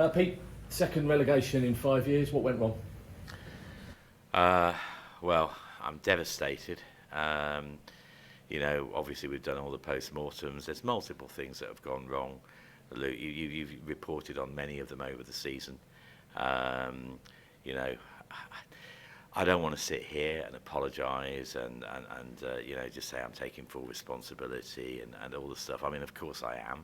Pete, second relegation in 5 years. What went wrong? Well, I'm devastated. Obviously we've done all the post-mortems. There's multiple things that have gone wrong. Luke, you've reported on many of them over the season. Um, you know, I don't want to sit here and apologise and just say I'm taking full responsibility and all the stuff. I mean, of course I am.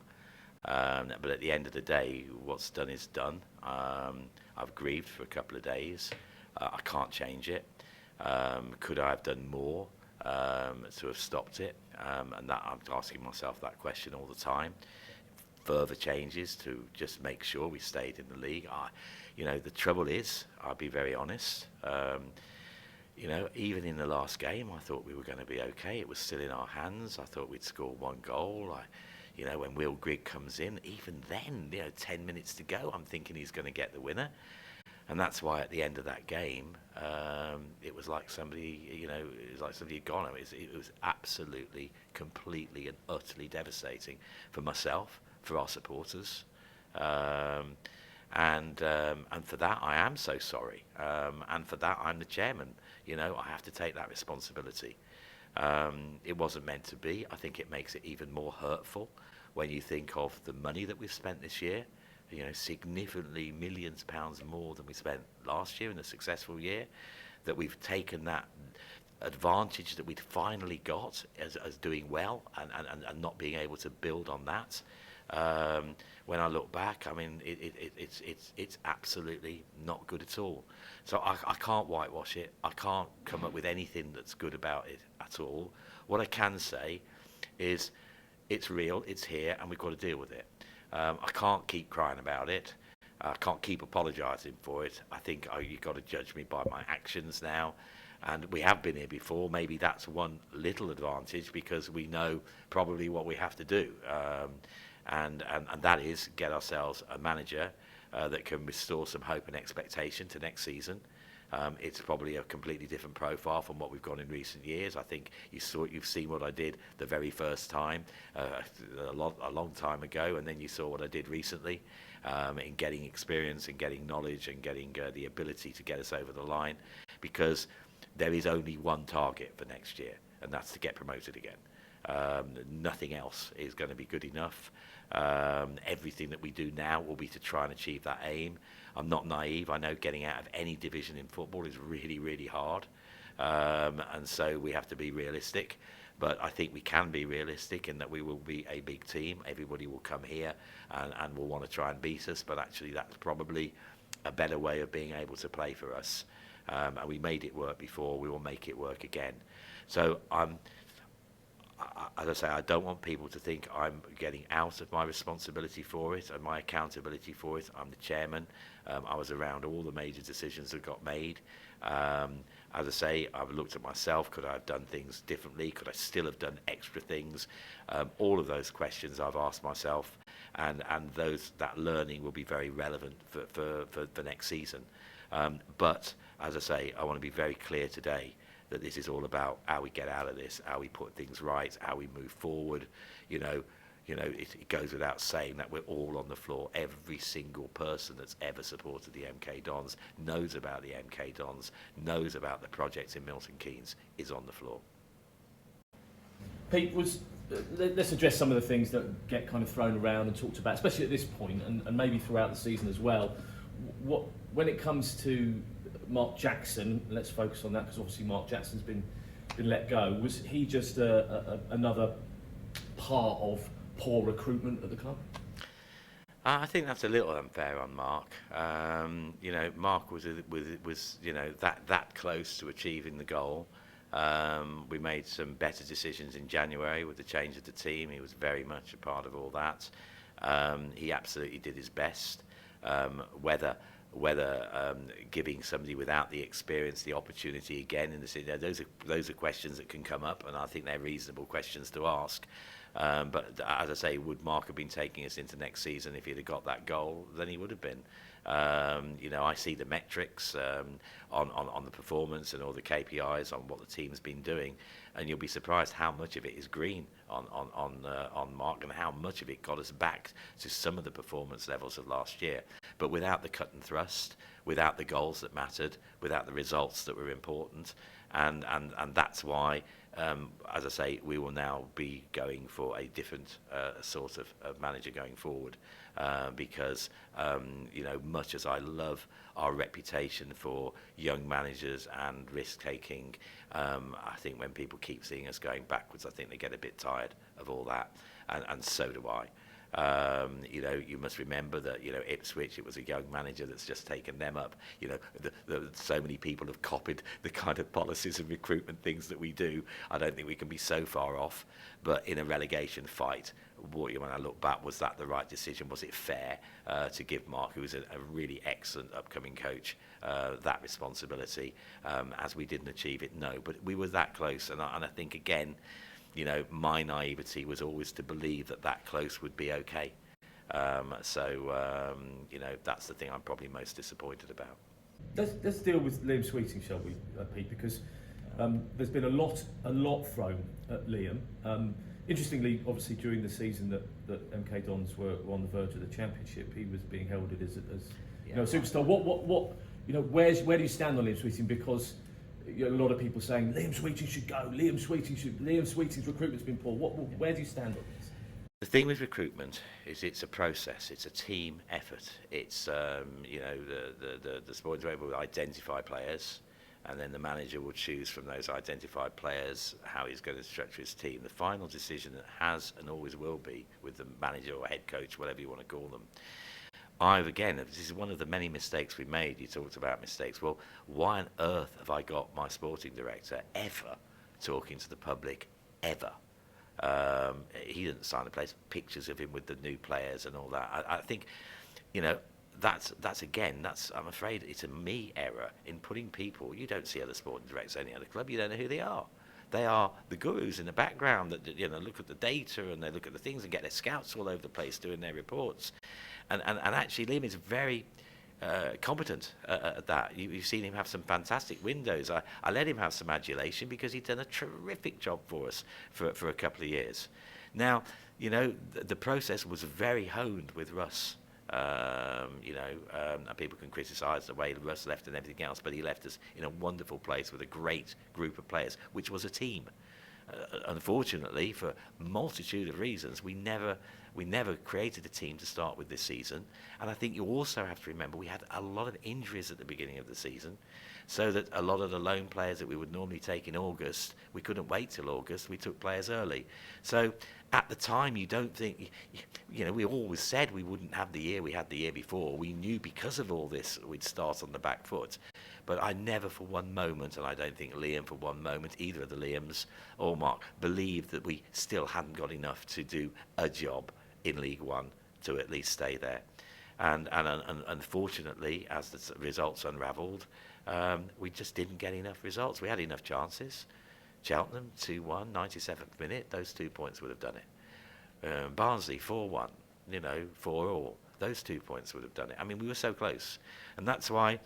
But at the end of the day, what's done is done. I've grieved for a couple of days. I can't change it. Could I have done more to have stopped it? And that I'm asking myself that question all the time. Further changes to just make sure we stayed in the league. The trouble is, I'll be very honest. Even in the last game, I thought we were going to be okay. It was still in our hands. I thought we'd score one goal. When Will Grigg comes in, even then, 10 minutes to go, I'm thinking he's going to get the winner. And that's why at the end of that game, it was like somebody had gone. It was absolutely, completely and utterly devastating for myself, for our supporters. And for that, I am so sorry. And for that, I'm the chairman. I have to take that responsibility. It wasn't meant to be. I think it makes it even more hurtful when you think of the money that we've spent this year. Significantly millions of pounds more than we spent last year in a successful year, that we've taken that advantage that we'd finally got as doing well and not being able to build on that. When I look back, I mean, it's absolutely not good at all. So I can't whitewash it. I can't come up with anything that's good about it at all. What I can say is it's real, it's here, and we've got to deal with it. I can't keep crying about it. I can't keep apologising for it. I think you've got to judge me by my actions now. And we have been here before. Maybe that's one little advantage because we know probably what we have to do. And that is get ourselves a manager that can restore some hope and expectation to next season. It's probably a completely different profile from what we've got in recent years. I think you've seen what I did the very first time, a long time ago, and then you saw what I did recently in getting experience and getting knowledge and getting the ability to get us over the line, because there is only one target for next year, and that's to get promoted again. Nothing else is going to be good enough. Everything that we do now will be to try and achieve that aim. I'm not naive. I know getting out of any division in football is really, really hard. And so we have to be realistic. But I think we can be realistic in that we will be a big team. Everybody will come here and will want to try and beat us. But actually that's probably a better way of being able to play for us. And we made it work before. We will make it work again. So as I say, I don't want people to think I'm getting out of my responsibility for it and my accountability for it. I'm the chairman. I was around all the major decisions that got made. As I say, I've looked at myself. Could I have done things differently? Could I still have done extra things? All of those questions I've asked myself, and that learning will be very relevant for next season. But as I say, I want to be very clear today that this is all about how we get out of this, how we put things right, how we move forward. It goes without saying that we're all on the floor. Every single person that's ever supported the MK Dons knows about the MK Dons, knows about the project in Milton Keynes, is on the floor. Pete, let's address some of the things that get kind of thrown around and talked about, especially at this point and maybe throughout the season as well. When it comes to Mark Jackson, let's focus on that because obviously Mark Jackson's been let go. Was he just another part of poor recruitment at the club? I think that's a little unfair on Mark. Mark was that close to achieving the goal. We made some better decisions in January with the change of the team. He was very much a part of all that. He absolutely did his best. Whether giving somebody without the experience the opportunity again in the city, those are questions that can come up, and I think they're reasonable questions to ask. But as I say, would Mark have been taking us into next season if he'd have got that goal? Then he would have been. I see the metrics on the performance and all the KPIs on what the team's been doing, and you'll be surprised how much of it is green on Mark and how much of it got us back to some of the performance levels of last year. but without the cut and thrust, without the goals that mattered, without the results that were important. And that's why, as I say, we will now be going for a different sort of manager going forward, because much as I love our reputation for young managers and risk taking, I think when people keep seeing us going backwards, I think they get a bit tired of all that, and so do I. You must remember that, Ipswich, it was a young manager that's just taken them up. So many people have copied the kind of policies and recruitment things that we do. I don't think we can be so far off. But in a relegation fight, when I look back, was that the right decision? Was it fair to give Mark, who was a really excellent upcoming coach, that responsibility? As we didn't achieve it, no. But we were that close. And I think, again, my naivety was always to believe that close would be okay. That's the thing I'm probably most disappointed about. Let's deal with Liam Sweeting, shall we, Pete? Because there's been a lot thrown at Liam. Interestingly, obviously, during the season that MK Dons were on the verge of the championship, he was being heralded as a superstar. Where do you stand on Liam Sweeting? Because a lot of people saying Liam Sweeting should go. Liam Sweeting's recruitment's been poor. Where do you stand on this? The thing with recruitment is it's a process. It's a team effort. It's the sporting director will identify players, and then the manager will choose from those identified players how he's going to structure his team. The final decision has and always will be with the manager or head coach, whatever you want to call them. This is one of the many mistakes we made. You talked about mistakes. Well, why on earth have I got my sporting director ever talking to the public, ever? He didn't sign the players, pictures of him with the new players and all that. I think, that's I'm afraid it's a me error in putting people. You don't see other sporting directors at any other club. You don't know who they are. They are the gurus in the background that look at the data and they look at the things and get their scouts all over the place doing their reports. And actually, Liam is very competent at that. You've seen him have some fantastic windows. I let him have some adulation because he'd done a terrific job for us for a couple of years. Now, the process was very honed with Russ. And people can criticise the way Russ left and everything else, but he left us in a wonderful place with a great group of players, which was a team. Unfortunately, for a multitude of reasons, we never created a team to start with this season. And I think you also have to remember we had a lot of injuries at the beginning of the season, so that a lot of the loan players that we would normally take in August, we couldn't wait till August. We took players early. So at the time, you don't think, we always said we wouldn't have the year we had the year before. We knew because of all this we'd start on the back foot. But I never for one moment, and I don't think Liam for one moment, either of the Liams or Mark, believed that we still hadn't got enough to do a job in League One to at least stay there. And unfortunately, as the results unravelled, we just didn't get enough results. We had enough chances. Cheltenham 2-1, 97th minute, those 2 points would have done it. Barnsley 4-1, 4-4, those 2 points would have done it. I mean, we were so close. And that's why,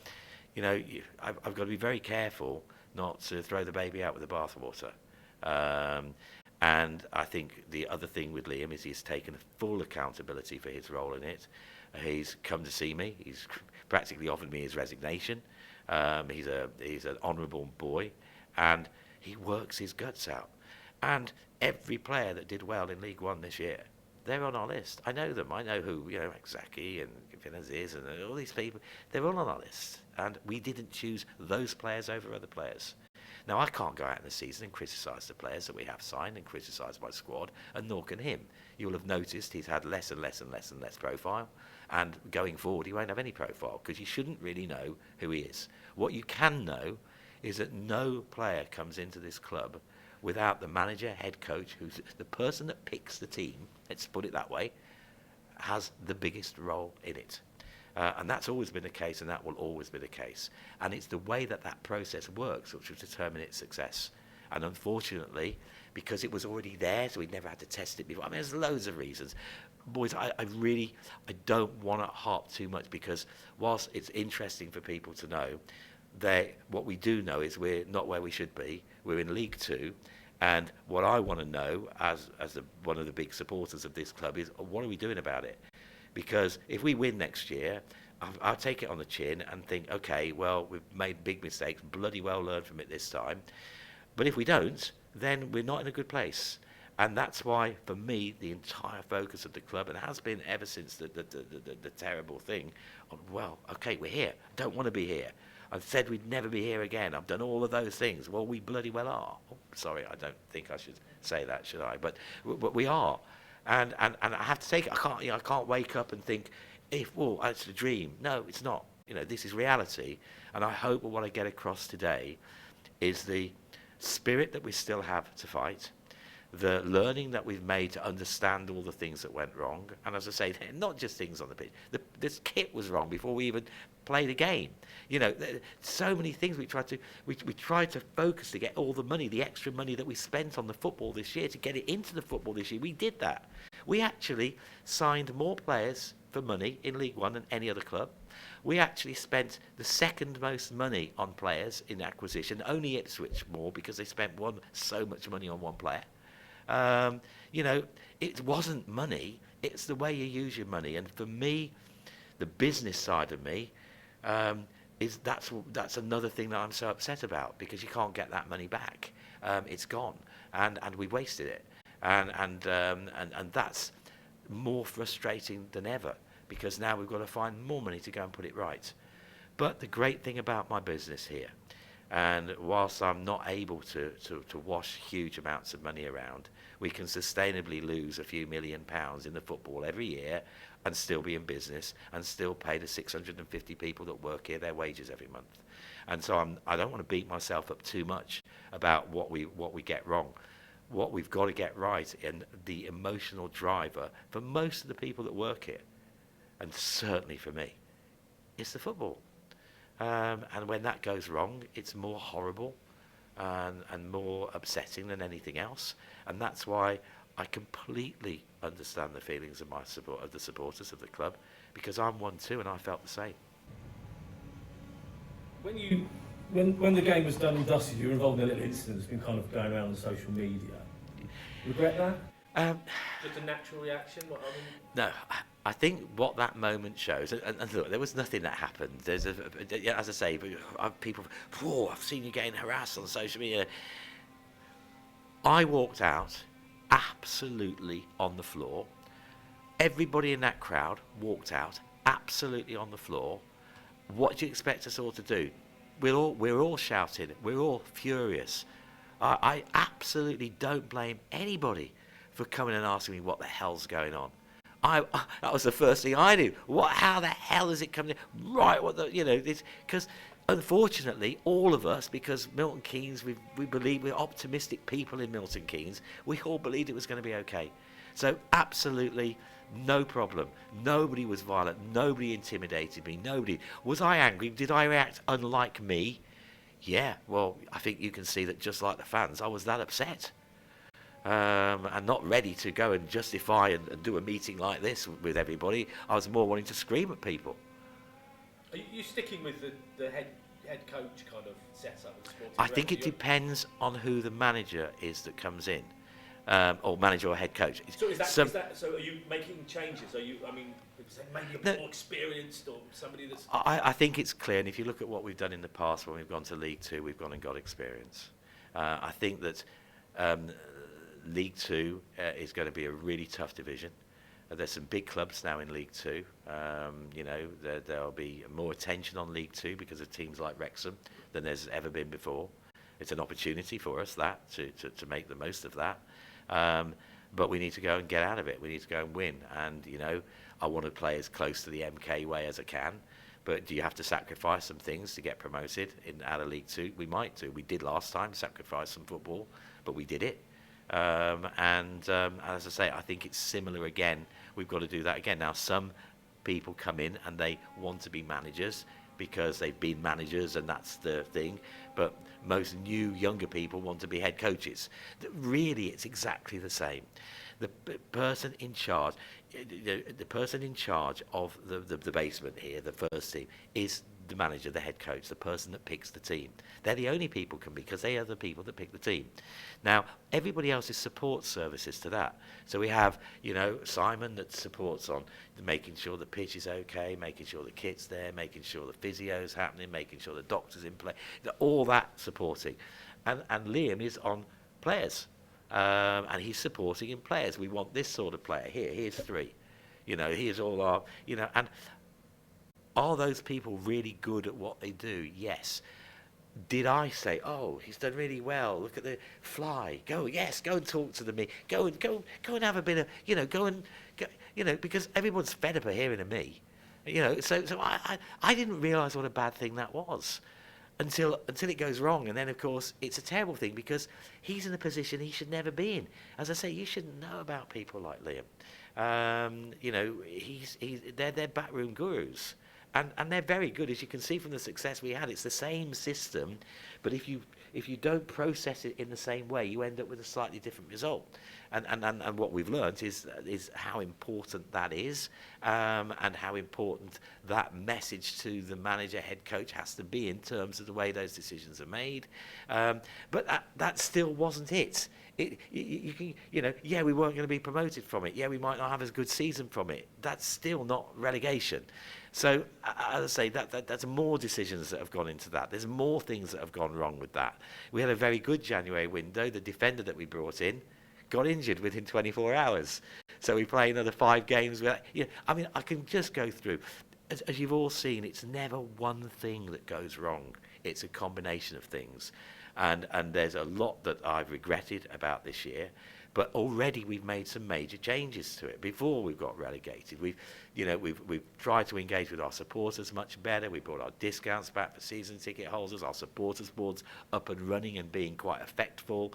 I've got to be very careful not to throw the baby out with the bathwater. And I think the other thing with Liam is he's taken full accountability for his role in it. He's come to see me. He's practically offered me his resignation. He's an honourable boy, and he works his guts out. And every player that did well in League One this year, they're on our list. I know them. I know who, Zaki and Finazis and all these people. They're all on our list. And we didn't choose those players over other players. Now, I can't go out in the season and criticise the players that we have signed and criticise my squad, and nor can him. You'll have noticed he's had less and less and less and less profile, and going forward he won't have any profile, because you shouldn't really know who he is. What you can know is that no player comes into this club without the manager, head coach, who's the person that picks the team, let's put it that way, has the biggest role in it. And that's always been the case, and that will always be the case. And it's the way that process works which will determine its success. And unfortunately, because it was already there, so we never had to test it before. I mean, there's loads of reasons. Boys, I don't want to harp too much, because whilst it's interesting for people to know, what we do know is we're not where we should be. We're in League Two. And what I want to know, as one of the big supporters of this club, is what are we doing about it? Because if we win next year I'll take it on the chin and think, okay, well, we've made big mistakes, bloody well learn from it this time. But if we don't, then we're not in a good place. And that's why, for me, the entire focus of the club, and has been ever since the terrible thing, on, well, okay, we're here. Don't want to be here. I've said we'd never be here again. I've done all of those things. Well, we bloody well are. Oh, sorry, I don't think I should say that, should I? But we are. And I have to take it. I can't wake up and think, it's a dream. No, it's not. This is reality. And I hope what I get across today is the spirit that we still have to fight, the learning that we've made to understand all the things that went wrong. And as I say, not just things on the pitch. This kit was wrong before we even played a game. So many things we tried to focus to get all the money, the extra money that we spent on the football this year, to get it into the football this year. We did that. We actually signed more players for money in League One than any other club. We actually spent the second most money on players in acquisition, only Ipswich more, because they spent so much money on one player. It wasn't money, it's the way you use your money. And for me, the business side of me, that's another thing that I'm so upset about, because you can't get that money back. It's gone, and we've wasted it. And that's more frustrating than ever, because now we've got to find more money to go and put it right. But the great thing about my business here, and whilst I'm not able to wash huge amounts of money around, we can sustainably lose a few £1 million in the football every year and still be in business and still pay the 650 people that work here their wages every month. And so I don't want to beat myself up too much about what we get wrong. What we've got to get right, and the emotional driver for most of the people that work here, and certainly for me, is the football. And when that goes wrong, it's more horrible and more upsetting than anything else. And that's why I completely understand the feelings of the supporters of the club, because I'm one too, and I felt the same. When the game was done and dusted, you were involved in a little incident that's been kind of going around on social media. Regret that? Just a natural reaction? No, I think what that moment shows, and look, there was nothing that happened. As I say, people, I've seen you getting harassed on social media. I walked out absolutely on the floor. Everybody in that crowd walked out absolutely on the floor. What do you expect us all to do? We're all shouting. We're all furious. I absolutely don't blame anybody for coming and asking me what the hell's going on. That was the first thing I knew. How the hell is it coming? Right, because unfortunately, all of us, because Milton Keynes, we believe, we're optimistic people in Milton Keynes, we all believed it was going to be okay. So absolutely no problem. Nobody was violent. Nobody intimidated me. Nobody. Was I angry? Did I react unlike me? Yeah, well, I think you can see that just like the fans, I was that upset. And not ready to go and justify and do a meeting like this with everybody. I was more wanting to scream at people. Are you sticking with the head coach kind of setup? I think it depends on who the manager is that comes in, or manager or head coach. So so are you making changes? Are you, maybe a more experienced or somebody that's... I think it's clear, and if you look at what we've done in the past when we've gone to League Two, we've gone and got experience. I think that League Two is going to be a really tough division. There's some big clubs now in League Two. There'll be more attention on League Two because of teams like Wrexham than there's ever been before. It's an opportunity for us to make the most of that. But we need to go and get out of it. We need to go and win. And, I want to play as close to the MK way as I can. But do you have to sacrifice some things to get promoted out of League Two? We might do. We did last time, sacrifice some football, but we did it. And as I say, I think it's similar again. We've got to do that again. Now, some people come in and they want to be managers because they've been managers and that's the thing. But most new, younger people want to be head coaches. Really, it's exactly the same. The person in charge, the person in charge of the basement here, the first team, is the manager, the head coach, the person that picks the team. They're the only people can be, because they are the people that pick the team. Now, everybody else is support services to that. So we have, Simon that supports on making sure the pitch is okay, making sure the kit's there, making sure the physio's happening, making sure the doctor's in play, all that supporting. And Liam is on players, and he's supporting in players. We want this sort of player here. Here's 3. Here's all our, and are those people really good at what they do? Yes. Did I say, oh, he's done really well, look at the fly, go and talk to the go and have a bit of, go, because everyone's fed up of hearing of me, so I didn't realise what a bad thing that was until it goes wrong. And then, of course, it's a terrible thing because he's in a position he should never be in. As I say, you shouldn't know about people like Liam. They're backroom gurus. And they're very good, as you can see from the success we had. It's the same system, but if you don't process it in the same way, you end up with a slightly different result. And what we've learned is how important that is, and how important that message to the manager, head coach has to be in terms of the way those decisions are made. But that still wasn't it. We weren't going to be promoted from it. Yeah, we might not have as good season from it. That's still not relegation. So, as I say, that's more decisions that have gone into that. There's more things that have gone wrong with that. We had a very good January window. The defender that we brought in got injured within 24 hours. So we play another 5 games. I can just go through. As you've all seen, it's never one thing that goes wrong. It's a combination of things. And there's a lot that I've regretted about this year. But already we've made some major changes to it before we got relegated. We've tried to engage with our supporters much better. We brought our discounts back for season ticket holders. Our supporters boards up and running and being quite effectful.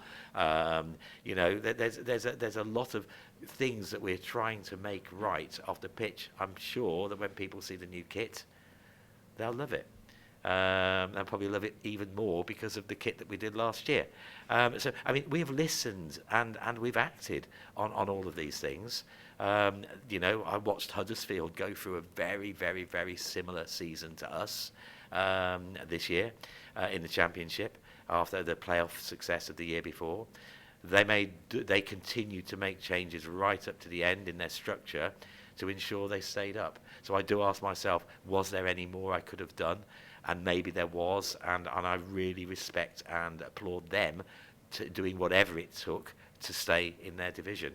There's a lot of things that we're trying to make right off the pitch. I'm sure that when people see the new kit, they'll love it. They'll probably love it even more because of the kit that we did last year. We have listened and we've acted on all of these things. I watched Huddersfield go through a very, very, very similar season to us this year in the Championship after the playoff success of the year before. They continued to make changes right up to the end in their structure to ensure they stayed up. So I do ask myself, was there any more I could have done? And maybe there was, and I really respect and applaud them to doing whatever it took to stay in their division.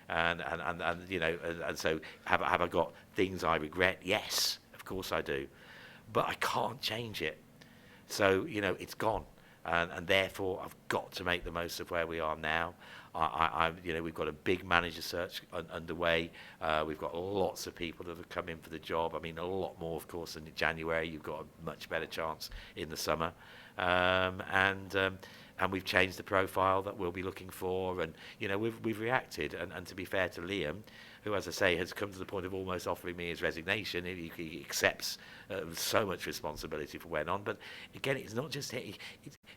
And so have I got things I regret? Yes, of course I do, but I can't change it. So it's gone, and therefore I've got to make the most of where we are now. We've got a big manager search underway. We've got lots of people that have come in for the job. A lot more, of course, than in January. You've got a much better chance in the summer. And we've changed the profile that we'll be looking for. And, we've reacted. And to be fair to Liam, who, as I say, has come to the point of almost offering me his resignation. He accepts so much responsibility for what went on. But again, it's not just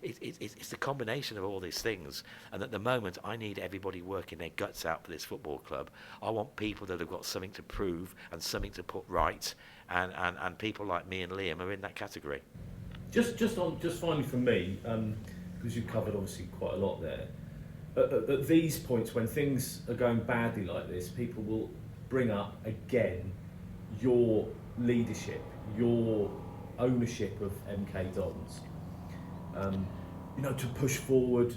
it's the combination of all these things. And at the moment, I need everybody working their guts out for this football club. I want people that have got something to prove and something to put right. And people like me and Liam are in that category. Just finally from me, because you've covered obviously quite a lot there. At these points, when things are going badly like this, people will bring up again your leadership, your ownership of MK Dons. To push forward,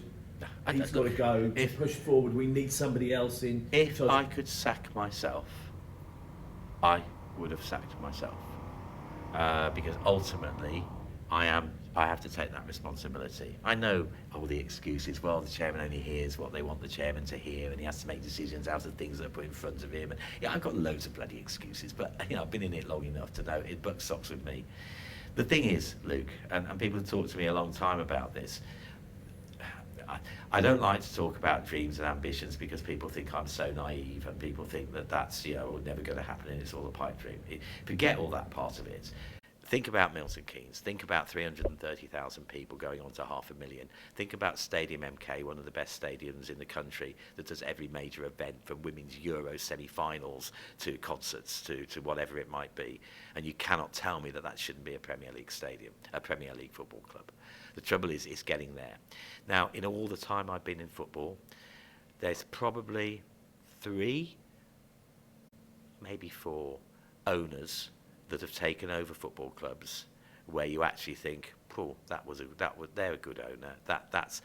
he's got to go. To push forward, we need somebody else in. If I could sack myself, I would have sacked myself, because ultimately, I have to take that responsibility. I know all the excuses. Well, the chairman only hears what they want the chairman to hear, and he has to make decisions out of things that are put in front of him. And I've got loads of bloody excuses, but I've been in it long enough to know it bucks socks with me. The thing is, Luke, and people have talked to me a long time about this. I don't like to talk about dreams and ambitions because people think I'm so naive, and people think that that's never going to happen and it's all a pipe dream. Forget all that part of it. Think about Milton Keynes. Think about 330,000 people going on to 500,000. Think about Stadium MK, one of the best stadiums in the country that does every major event, from women's Euro semi-finals to concerts to whatever it might be. And you cannot tell me that that shouldn't be a Premier League stadium, a Premier League football club. The trouble is getting there. Now, in all the time I've been in football, there's probably 3, maybe 4 owners that have taken over football clubs where you actually think, "Oh, they're a good owner. That's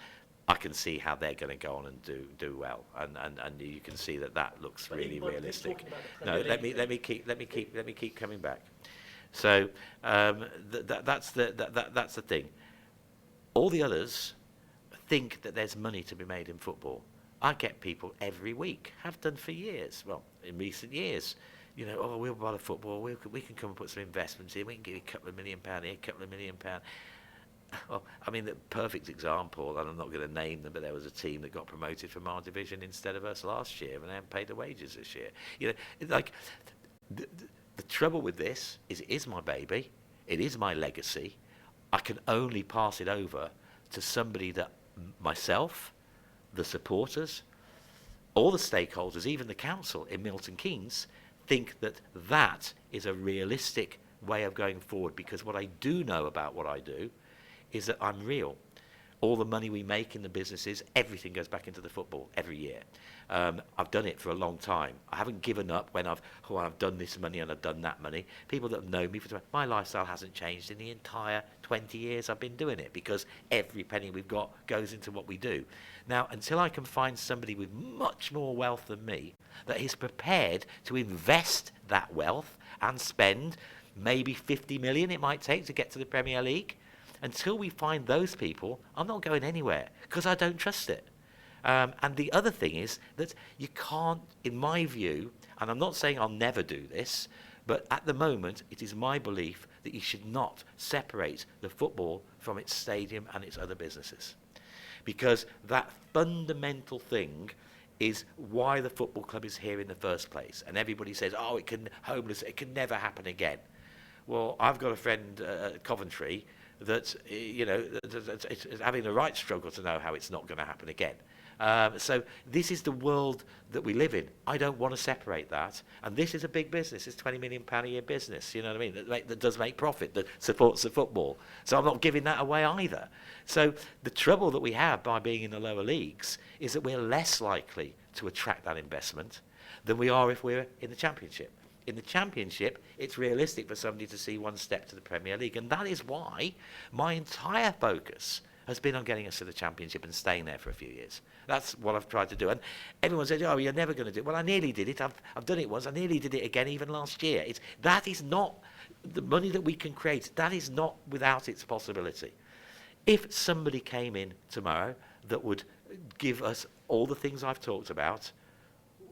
I can see how they're going to go on and do well," and you can see that looks really realistic. No, let me keep coming back. So that's the thing. All the others think that there's money to be made in football. I get people every week, have done for years. Well, in recent years. You know, oh, we'll buy the football, we can come and put some investments in, we can give you a couple of £1 million here, a couple of £1 million. Well, I mean, the perfect example, and I'm not going to name them, but there was a team that got promoted from our division instead of us last year, and they haven't paid the wages this year. You know, like, the trouble with this is it is my baby, it is my legacy. I can only pass it over to somebody that myself, the supporters, all the stakeholders, even the council in Milton Keynes, think that is a realistic way of going forward, because what I do know about what I do is that I'm real. All the money we make in the businesses, everything goes back into the football every year. I've done it for a long time. I haven't given up when I've done this money and I've done that money. People that have known me my lifestyle hasn't changed in the entire 20 years I've been doing it, because every penny we've got goes into what we do. Now, until I can find somebody with much more wealth than me that is prepared to invest that wealth and spend maybe 50 million it might take to get to the Premier League, until we find those people, I'm not going anywhere, because I don't trust it. And the other thing is that you can't, in my view, and I'm not saying I'll never do this, but at the moment it is my belief that you should not separate the football from its stadium and its other businesses. Because that fundamental thing is why the football club is here in the first place. And everybody says, oh, it can never happen again. Well, I've got a friend at Coventry that, you know, is having the right struggle to know how it's not going to happen again. So this is the world that we live in. I don't want to separate that. And this is a big business. It's £20 million a year business, you know what I mean, that does make profit, that supports the football. So I'm not giving that away either. So the trouble that we have by being in the lower leagues is that we're less likely to attract that investment than we are if we're in the Championship. In the Championship, it's realistic for somebody to see one step to the Premier League. And that is why my entire focus has been on getting us to the Championship and staying there for a few years. That's what I've tried to do. And everyone says, oh, you're never going to do it. Well, I nearly did it. I've done it once. I nearly did it again even last year. That is not the money that we can create. That is not without its possibility. If somebody came in tomorrow that would give us all the things I've talked about,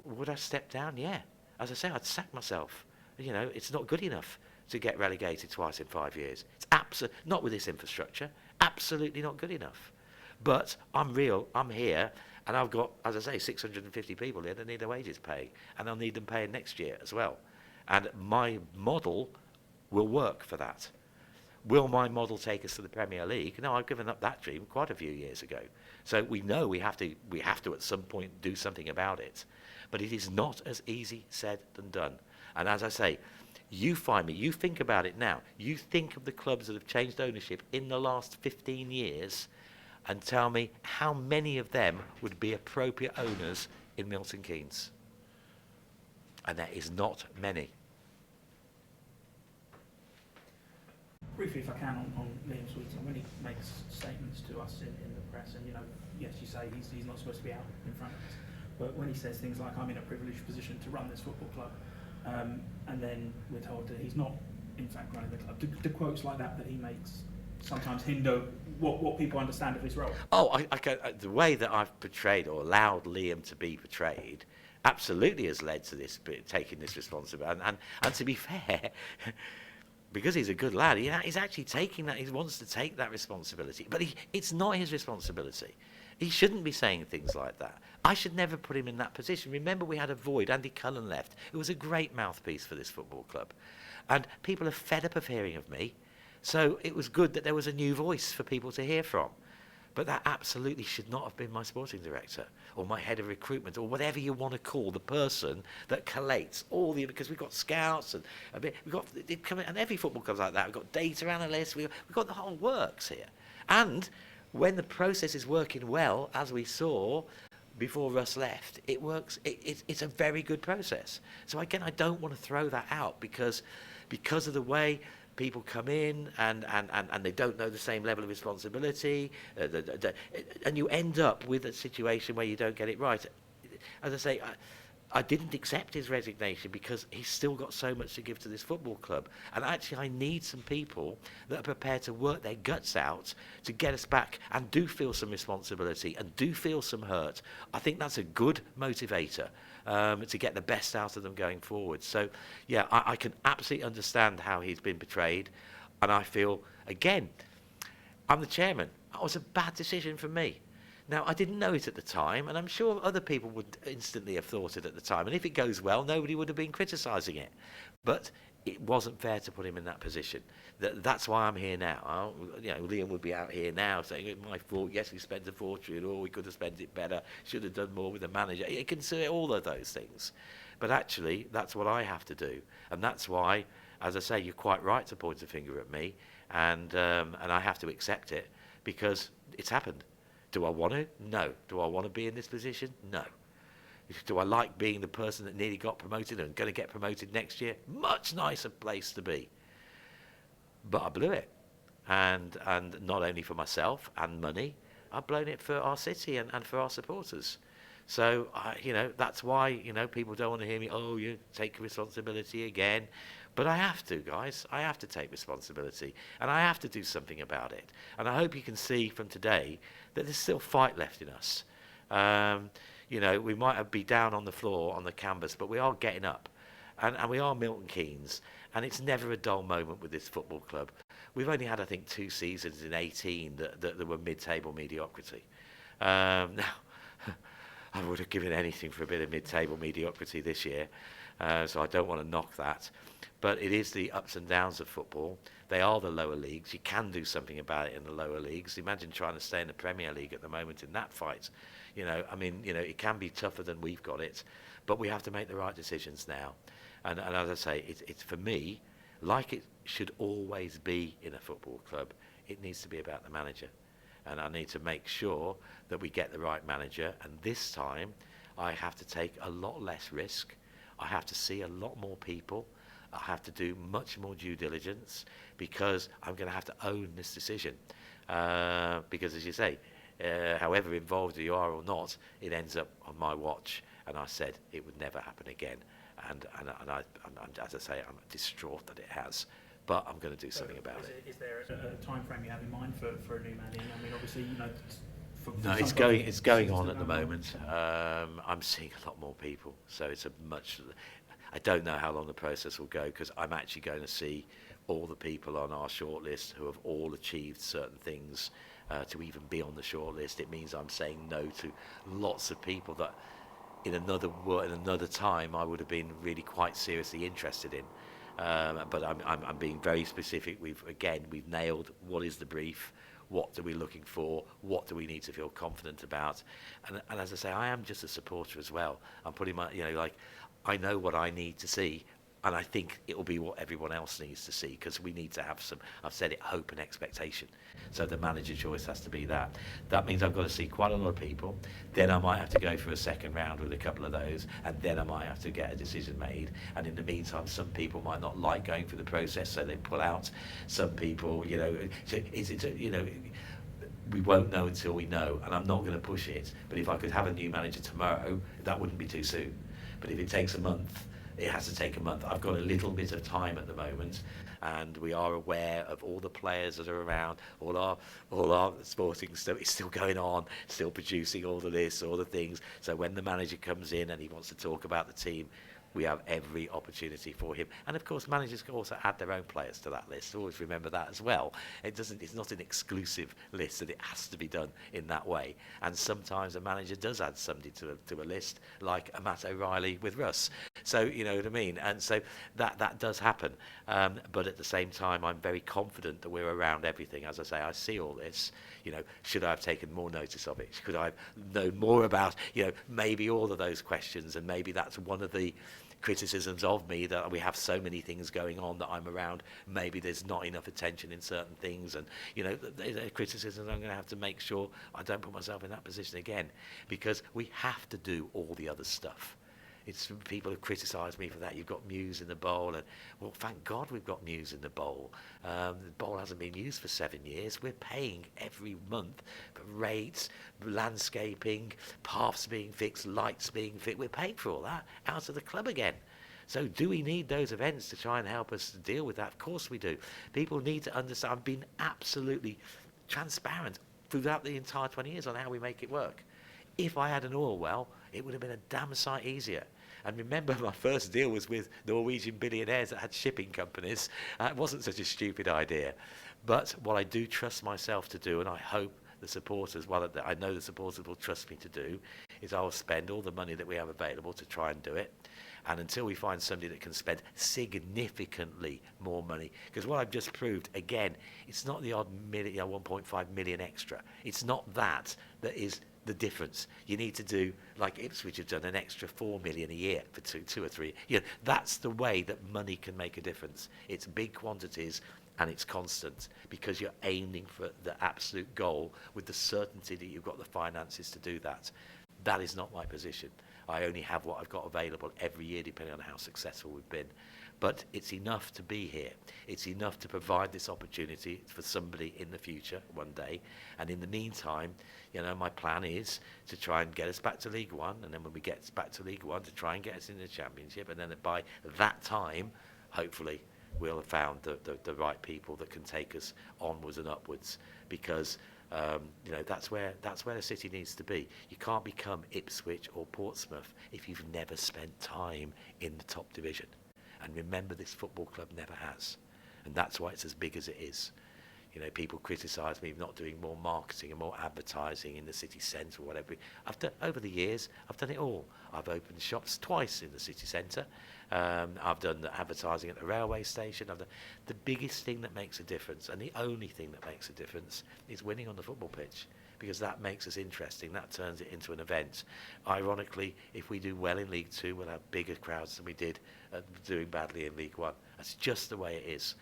would I step down? Yeah. As I say, I'd sack myself. You know, it's not good enough to get relegated twice in 5 years. It's not with this infrastructure. Absolutely not good enough. But I'm real. I'm here, and I've got, as I say, 650 people here that need their wages paid, and I'll need them paying next year as well. And my model will work for that. Will my model take us to the Premier League? No, I've given up that dream quite a few years ago. So we know we have to at some point do something about it. But it is not as easy said than done. And as I say, you think about it now. You think of the clubs that have changed ownership in the last 15 years and tell me how many of them would be appropriate owners in Milton Keynes. And there is not many. Briefly, if I can, on Liam Sweeton, when he makes statements to us in the press, and, you know, yes, you say he's not supposed to be out in front of us, but when he says things like, I'm in a privileged position to run this football club, and then we're told that he's not, in fact, running the club, do quotes like that he makes sometimes hinder what people understand of his role? Oh, the way that I've portrayed or allowed Liam to be portrayed absolutely has led to this, taking this responsibility. And to be fair, because he's a good lad, he's actually taking that. He wants to take that responsibility, but it's not his responsibility. He shouldn't be saying things like that. I should never put him in that position. Remember, we had a void. Andy Cullen left. It was a great mouthpiece for this football club. And people are fed up of hearing of me. So it was good that there was a new voice for people to hear from. But that absolutely should not have been my sporting director or my head of recruitment or whatever you want to call the person that collates all the, because we've got scouts and and every football club's like that. We've got data analysts, we've got the whole works here. And when the process is working well, as we saw before Russ left, it works. It's a very good process. So again, I don't want to throw that out because of the way people come in and they don't know the same level of responsibility, and you end up with a situation where you don't get it right. As I say, I didn't accept his resignation because he's still got so much to give to this football club. And actually, I need some people that are prepared to work their guts out to get us back and do feel some responsibility and do feel some hurt. I think that's a good motivator to get the best out of them going forward. So, yeah, I can absolutely understand how he's been betrayed. And I feel, again, I'm the chairman. That was a bad decision for me. Now, I didn't know it at the time, and I'm sure other people would instantly have thought it at the time. And if it goes well, nobody would have been criticising it. But it wasn't fair to put him in that position. That's why I'm here now. Liam would be out here now saying, it's my fault, yes, we spent a fortune, or we could have spent it better, should have done more with the manager. You can say all of those things. But actually, that's what I have to do. And that's why, as I say, you're quite right to point a finger at me, and I have to accept it, because it's happened. Do I want to? No. Do I want to be in this position? No. Do I like being the person that nearly got promoted and going to get promoted next year? Much nicer place to be. But I blew it. And not only for myself and money, I've blown it for our city and for our supporters. So, that's why, people don't want to hear me, oh, you take responsibility again. But I have to, guys. I have to take responsibility. And I have to do something about it. And I hope you can see from today that there's still fight left in us. We might be down on the floor, on the canvas, but we are getting up. And we are Milton Keynes. And it's never a dull moment with this football club. We've only had, I think, 2 seasons in 18 that were mid-table mediocrity. Now, I would have given anything for a bit of mid-table mediocrity this year. So I don't want to knock that. But it is the ups and downs of football. They are the lower leagues. You can do something about it in the lower leagues. Imagine trying to stay in the Premier League at the moment in that fight. It can be tougher than we've got it. But we have to make the right decisions now. And as I say, it's for me, like it should always be in a football club, it needs to be about the manager. And I need to make sure that we get the right manager. And this time, I have to take a lot less risk. I have to see a lot more people. I have to do much more due diligence because I'm going to have to own this decision. Because, as you say, however involved you are or not, it ends up on my watch. And I said it would never happen again. And as I say, I'm distraught that it has. But I'm going to do something about it. Is there a time frame you have in mind for a new man in? I mean, obviously, no, it's going on at the moment. I'm seeing a lot more people, so it's I don't know how long the process will go because I'm actually going to see all the people on our shortlist who have all achieved certain things to even be on the shortlist. It means I'm saying no to lots of people that in another time I would have been really quite seriously interested in. But I'm being very specific. We've nailed what is the brief, what are we looking for, what do we need to feel confident about, and as I say, I am just a supporter as well. I'm putting my, I know what I need to see, and I think it will be what everyone else needs to see because we need to have some, I've said it, hope and expectation. So the manager choice has to be that. That means I've got to see quite a lot of people. Then I might have to go for a second round with a couple of those, and then I might have to get a decision made. And in the meantime, some people might not like going through the process, so they pull out. Some people, we won't know until we know, and I'm not going to push it. But if I could have a new manager tomorrow, that wouldn't be too soon. But if it takes a month, it has to take a month. I've got a little bit of time at the moment, and we are aware of all the players that are around, all our sporting stuff is still going on, still producing all of this, all the things. So when the manager comes in and he wants to talk about the team, we have every opportunity for him. And of course, managers can also add their own players to that list. Always remember that as well. It's not an exclusive list, that it has to be done in that way. And sometimes a manager does add somebody to a list, like a Matt O'Reilly with Russ. So you know what I mean, and so that does happen. But at the same time, I'm very confident that we're around everything. As I say, I see all this. You know, should I have taken more notice of it? Could I have known more about, you know, maybe all of those questions? And maybe that's one of the criticisms of me, that we have so many things going on that I'm around. Maybe there's not enough attention in certain things, and you know, they're criticisms. I'm going to have to make sure I don't put myself in that position again, because we have to do all the other stuff. It's people have criticised me for that. You've got Muse in the bowl, and well, thank God we've got Muse in the bowl. The bowl hasn't been used for 7 years. We're paying every month for rates, landscaping, paths being fixed, lights being fixed. We're paying for all that out of the club again. So do we need those events to try and help us deal with that? Of course we do. People need to understand. I've been absolutely transparent throughout the entire 20 years on how we make it work. If I had an oil well, it would have been a damn sight easier. And remember, my first deal was with Norwegian billionaires that had shipping companies. It wasn't such a stupid idea. But what I do trust myself to do, and I hope the supporters, well, I know the supporters will trust me to do, is I'll spend all the money that we have available to try and do it. And until we find somebody that can spend significantly more money, because what I've just proved, again, it's not the odd million, 1.5 million extra. It's not that is the difference. You need to do, like Ipswich have done, an extra 4 million a year for two or three. You know, that's the way that money can make a difference. It's big quantities and it's constant, because you're aiming for the absolute goal with the certainty that you've got the finances to do that. That is not my position. I only have what I've got available every year, depending on how successful we've been. But it's enough to be here. It's enough to provide this opportunity for somebody in the future one day. And in the meantime, you know, my plan is to try and get us back to League One. And then when we get back to League One, to try and get us in the Championship. And then by that time, hopefully, we'll have found the right people that can take us onwards and upwards. Because you know, that's where the city needs to be. You can't become Ipswich or Portsmouth if you've never spent time in the top division. And remember, this football club never has. And that's why it's as big as it is. You know, people criticise me for not doing more marketing and more advertising in the city centre or whatever. Over the years, I've done it all. I've opened shops twice in the city centre. I've done the advertising at the railway station. The biggest thing that makes a difference, and the only thing that makes a difference, is winning on the football pitch, because that makes us interesting. That turns it into an event. Ironically, if we do well in League Two, we'll have bigger crowds than we did doing badly in League One. That's just the way it is.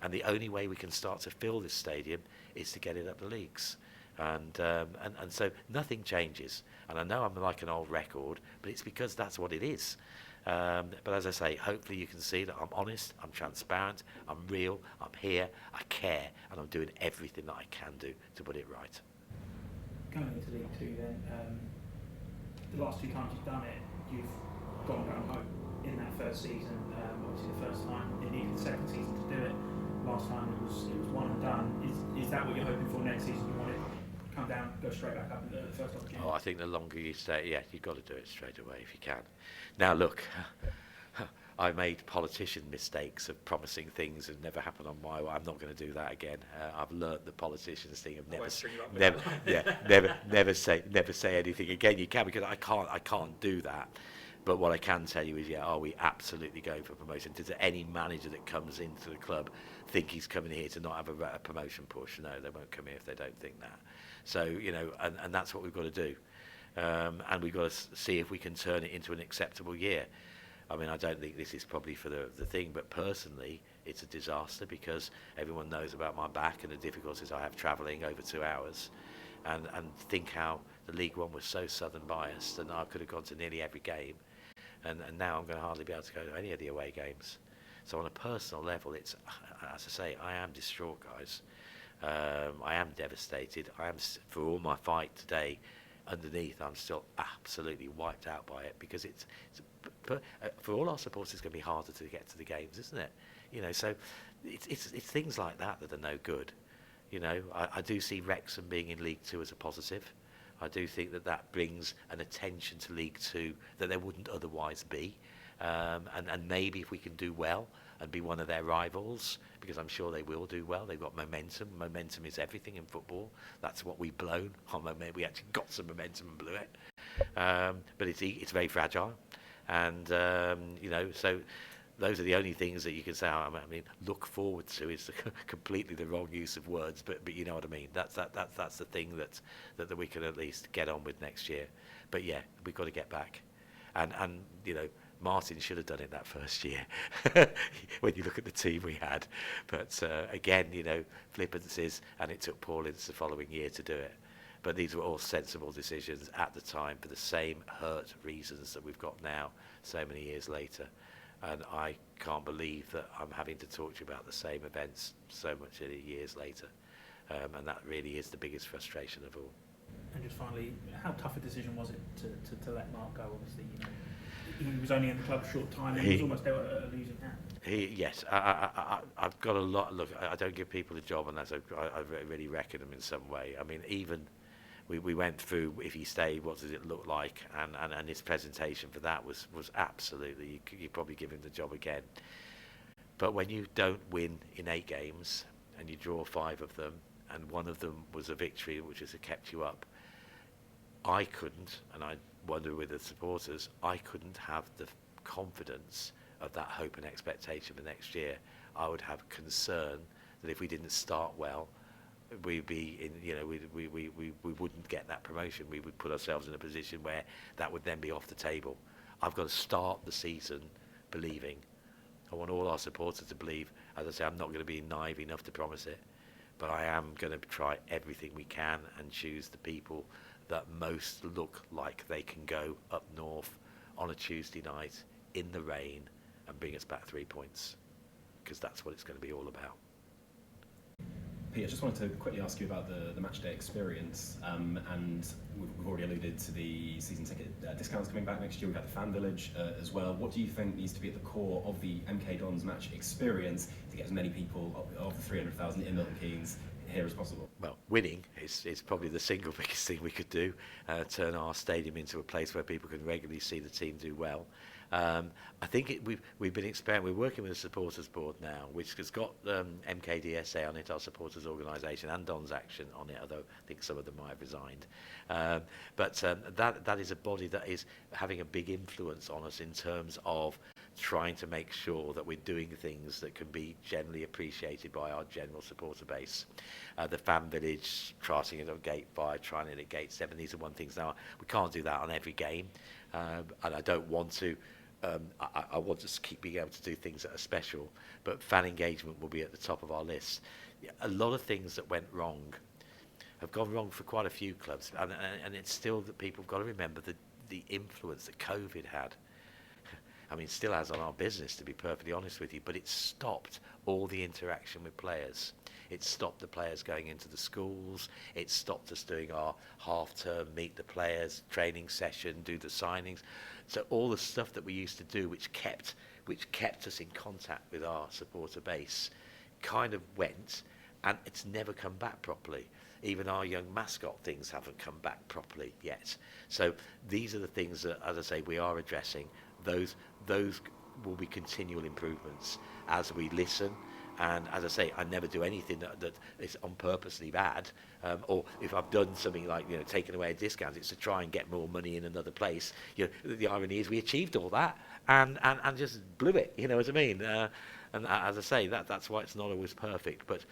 And the only way we can start to fill this stadium is to get it up the leagues. And so nothing changes. And I know I'm like an old record, but it's because that's what it is. But as I say, hopefully you can see that I'm honest, I'm transparent, I'm real, I'm here, I care, and I'm doing everything that I can do to put it right. Going into League Two then, the last 2 times you've done it, you've gone down home in that first season. Obviously the first time, you needed the second season to do it. Last time it was one and done. Is that what you're hoping for next season? You want it to come down, go straight back up in the first opportunity? Oh, I think the longer you stay, yeah, you've got to do it straight away if you can. Now look, I made politician mistakes of promising things and never happened on my way. I'm not going to do that again. I've learnt the politicians thing of never say anything again. You can, because I can't do that. But what I can tell you is, yeah, are we absolutely going for promotion? Does any manager that comes into the club think he's coming here to not have a promotion push? No, they won't come here if they don't think that. So, you know, and that's what we've got to do. And we've got to see if we can turn it into an acceptable year. I mean, I don't think this is probably for the thing, but personally, it's a disaster, because everyone knows about my back and the difficulties I have travelling over 2 hours. And think how the League One was so southern biased, and I could have gone to nearly every game. And now I'm going to hardly be able to go to any of the away games. So on a personal level, it's, as I say, I am distraught, guys. I am devastated. I am, for all my fight today, underneath, I'm still absolutely wiped out by it, because for all our supporters, it's going to be harder to get to the games, isn't it? You know, so it's things like that that are no good. You know, I do see Wrexham being in League Two as a positive. I do think that brings an attention to League Two that there wouldn't otherwise be. And maybe if we can do well and be one of their rivals, because I'm sure they will do well. They've got momentum. Momentum is everything in football. That's what we've blown. We actually got some momentum and blew it. But it's very fragile. And so those are the only things that you can say. I mean, look forward to is completely the wrong use of words, but you know what I mean. That's the thing that we can at least get on with next year. But yeah, we've got to get back, and Martin should have done it that first year when you look at the team we had. But again, flippancies, and it took Paul Ince the following year to do it. But these were all sensible decisions at the time for the same hurt reasons that we've got now, so many years later. And I can't believe that I'm having to talk to you about the same events so much years later. And that really is the biggest frustration of all. And just finally, how tough a decision was it to let Mark go? Obviously, he was only in the club a short time and he was almost there at a losing hand. Yes, I've got a lot. Look, I don't give people a job unless I really reckon them in some way. I mean, even we went through, if he stayed, what does it look like? And his presentation for that was absolutely, you probably give him the job again. But when you don't win in 8 games and you draw 5 of them, and one of them was a victory which has kept you up, I couldn't, and I wonder with the supporters, I couldn't have the confidence of that hope and expectation for next year. I would have concern that if we didn't start well, we'd be in, we wouldn't get that promotion. We would put ourselves in a position where that would then be off the table. I've got to start the season believing. I want all our supporters to believe. As I say, I'm not going to be naive enough to promise it, but I am going to try everything we can and choose the people that most look like they can go up north on a Tuesday night in the rain and bring us back 3 points, because that's what it's going to be all about. Pete, I just wanted to quickly ask you about the match day experience, and we've already alluded to the season ticket discounts coming back next year. We've got the fan village as well. What do you think needs to be at the core of the MK Dons match experience to get as many people of the 300,000 in Milton Keynes here as possible? Well, winning is probably the single biggest thing we could do, turn our stadium into a place where people can regularly see the team do well. I think we've been experimenting. We're working with a supporters board now, which has got MKDSA on it, our supporters organisation, and Don's Action on it, although I think some of them might have resigned. But that is a body that is having a big influence on us in terms of trying to make sure that we're doing things that can be generally appreciated by our general supporter base. The fan village, charting it at gate 5, trying it at gate 7, these are one things. Now, we can't do that on every game, and I don't want to. I want to keep being able to do things that are special, but fan engagement will be at the top of our list. A lot of things that went wrong have gone wrong for quite a few clubs, and it's still that people have got to remember the influence that COVID had. I mean, still has on our business, to be perfectly honest with you, but it stopped all the interaction with players. It stopped the players going into the schools. It stopped us doing our half-term meet the players training session, do the signings. So all the stuff that we used to do, which kept us in contact with our supporter base, kind of went, and it's never come back properly. Even our young mascot things haven't come back properly yet. So these are the things that, as I say, we are addressing. Those will be continual improvements as we listen. And as I say, I never do anything that is on purposely bad. Or if I've done something like taking away a discount, it's to try and get more money in another place. The irony is we achieved all that and just blew it. You know what I mean? And as I say, that's why it's not always perfect. But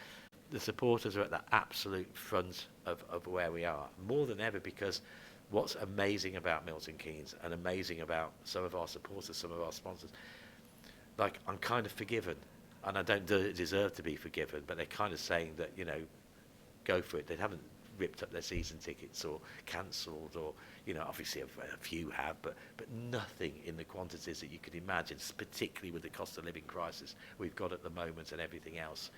the supporters are at the absolute front of where we are, more than ever, because what's amazing about Milton Keynes and amazing about some of our supporters, some of our sponsors, like, I'm kind of forgiven, and I don't deserve to be forgiven, but they're kind of saying that, go for it. They haven't ripped up their season tickets or cancelled, or, obviously a few have, but nothing in the quantities that you could imagine, particularly with the cost of living crisis we've got at the moment and everything else.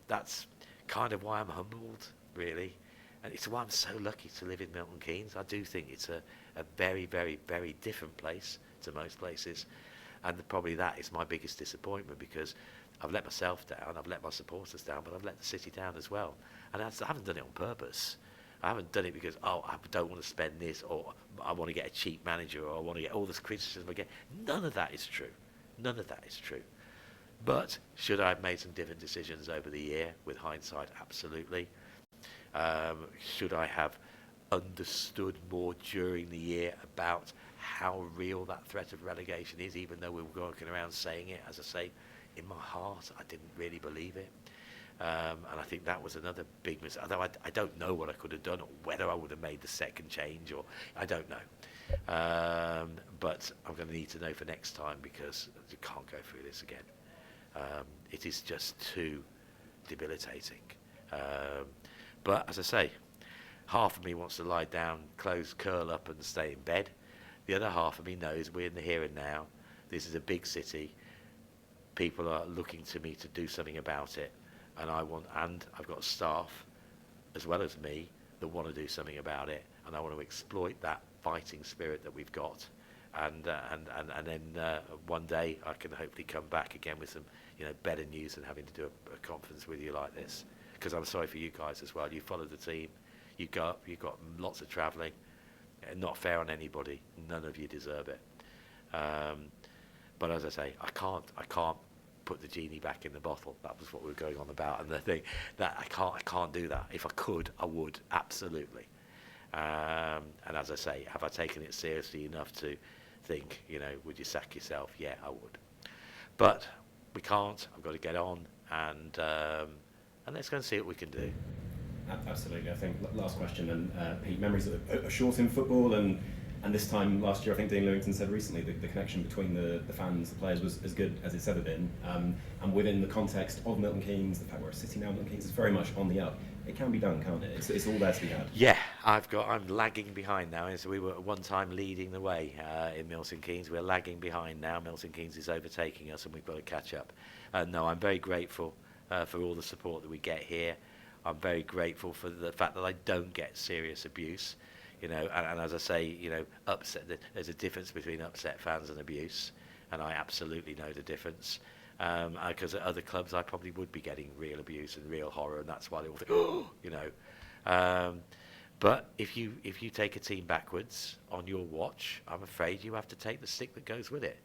That's kind of why I'm humbled, really. And it's why I'm so lucky to live in Milton Keynes. I do think it's a very, very, very different place to most places. And probably that is my biggest disappointment, because I've let myself down, I've let my supporters down, but I've let the city down as well. And I haven't done it on purpose. I haven't done it because, I don't want to spend this, or I want to get a cheap manager, or I want to get all this criticism again. None of that is true. None of that is true. But should I have made some different decisions over the year? With hindsight, absolutely. Should I have understood more during the year about how real that threat of relegation is, even though we were walking around saying it. As I say, in my heart, I didn't really believe it. And I think that was another big mistake. Although I don't know what I could have done, or whether I would have made the second change, or I don't know. But I'm going to need to know for next time, because you can't go through this again. It is just too debilitating. But as I say, half of me wants to lie down, curl up and stay in bed. The other half of me knows we're in the here and now. This is a big city. People are looking to me to do something about it. And I've got staff, as well as me, that want to do something about it. And I want to exploit that fighting spirit that we've got. And then one day I can hopefully come back again with some, better news than having to do a conference with you like this. Because I'm sorry for you guys as well. You follow the team. You go up. You've got lots of travelling. Not fair on anybody. None of you deserve it. But as I say, I can't put the genie back in the bottle. That was what we were going on about. And the thing that I can't do that. If I could, I would, absolutely. And as I say, have I taken it seriously enough to think, would you sack yourself? Yeah, I would. But we can't. I've got to get on, and let's go and see what we can do. Absolutely. I think last question, and Pete, memories are short in football, and this time last year, I think Dean Lewington said recently that the connection between the fans, the players, was as good as it's ever been. And within the context of Milton Keynes, the fact we're a city now, Milton Keynes is very much on the up. It can be done, can't it? It's all there to be had. Yeah, I'm lagging behind now. So we were at one time leading the way in Milton Keynes. We're lagging behind now. Milton Keynes is overtaking us, and we've got to catch up. No, I'm very grateful for all the support that we get here. I'm very grateful for the fact that I don't get serious abuse. And as I say, upset. There's a difference between upset fans and abuse, and I absolutely know the difference. Because at other clubs, I probably would be getting real abuse and real horror, and that's why they all think, But if you take a team backwards on your watch, I'm afraid you have to take the stick that goes with it.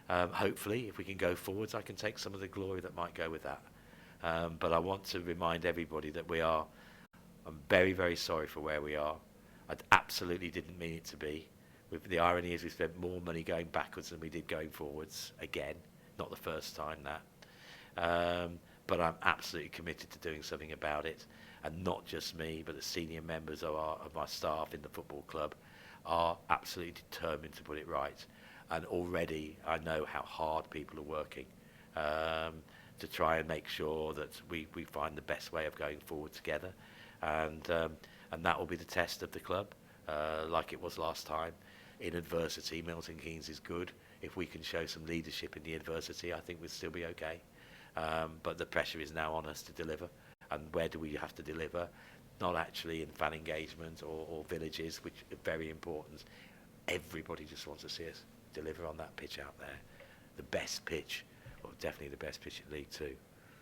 Hopefully, if we can go forwards, I can take some of the glory that might go with that. But I want to remind everybody that I'm very, very sorry for where we are. I absolutely didn't mean it to be. The irony is we spent more money going backwards than we did going forwards, again. Not the first time that. But I'm absolutely committed to doing something about it. And not just me, but the senior members of my staff in the football club are absolutely determined to put it right. And already I know how hard people are working to try and make sure that we find the best way of going forward together. And that will be the test of the club, like it was last time. In adversity, Milton Keynes is good. If we can show some leadership in the adversity, I think we'll still be okay. But the pressure is now on us to deliver. And where do we have to deliver? Not actually in fan engagement or villages, which are very important. Everybody just wants to see us deliver on that pitch out there. The best pitch, or definitely the best pitch in League Two.